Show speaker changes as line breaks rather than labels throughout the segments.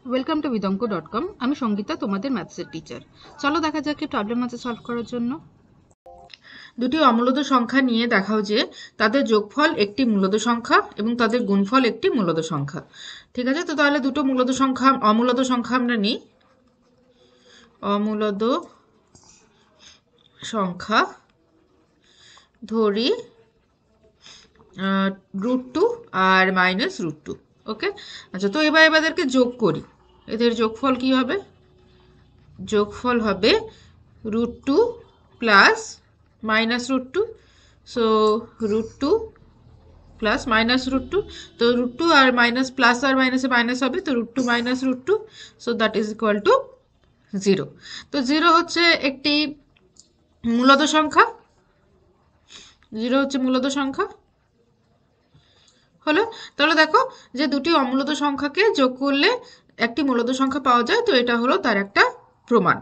Welcome to vidonko.com। আমি সঙ্গীতা, তোমাদের ম্যাথসের teacher. চলো দেখা যাক কি প্রবলেম আছে সলভ করার জন্য। দুটি অমূলদ সংখ্যা নিয়ে দেখাও যে তাদের যোগফল একটি মূলদ সংখ্যা এবং তাদের গুণফল একটি মূলদ সংখ্যা। ঠিক আছে, তো তাহলে দুটো অমূলদ সংখ্যা আমরা নিই। অমূলদ সংখ্যা ধরি √2 আর -√2। ওকে, আচ্ছা, তো এবার এদেরকে যোগ করি। এদের যোগফল কি হবে? যোগফল হবে √2 প্লাস -√2। সো √2 প্লাস -√2, তো √2 আর মাইনাস প্লাস আর মাইনাসে মাইনাস হবে, তো √2 -√2, so that is equal to 0। তো 0 হচ্ছে একটি মূলদ সংখ্যা। 0 হচ্ছে মূলদ সংখ্যা হলো। তাহলে দেখো যে দুটি অমূলদ সংখ্যাকে যোগ করলে একটি মূলদ সংখ্যা পাওয়া যায়, তো এটা হলো তার একটা প্রমাণ।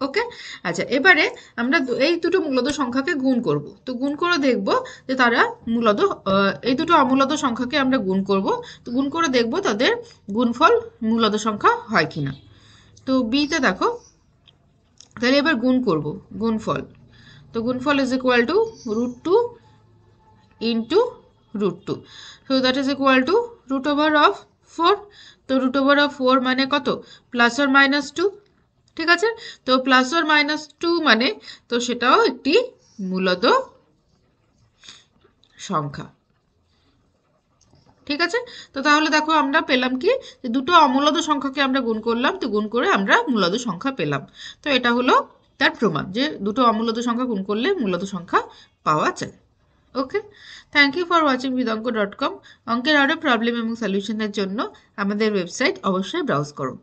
ওকে, আচ্ছা, এবারে আমরা এই দুটো মূলদ সংখ্যাকে গুণ করব। তো গুণ করে দেখব যে তারা এই দুটো অমূলদ সংখ্যাকে আমরা গুণ করব। তো গুণ করে দেখব তাদের গুণফল মূলদ সংখ্যা হয় কিনা। তো বিতে দেখো, তাহলে এবার গুণ করব গুণফল। তো গুণফল is equal to √2 into √2, so that is equal to √4। তো √4 মানে কত? +or-2। ঠিক আছে, তো +or-2 মানে তো সেটাও একটি মূলদ সংখ্যা। ঠিক আছে, তো তাহলে দেখো আমরা পেলাম কি, যে দুটো অমূলদ সংখ্যাকে আমরা গুণ করলাম, তো গুণ করে আমরা মূলদ সংখ্যা পেলাম। তো এটা হলো তার প্রমাণ যে দুটো অমূলদ সংখ্যা গুণ করলে মূলদ সংখ্যা পাওয়া যায়। Okay, thank you for watching vidonko.com। অঙ্কের আরও প্রবলেম এবং সলিউশনের জন্য আমাদের ওয়েবসাইট অবশ্যই ব্রাউজ করো।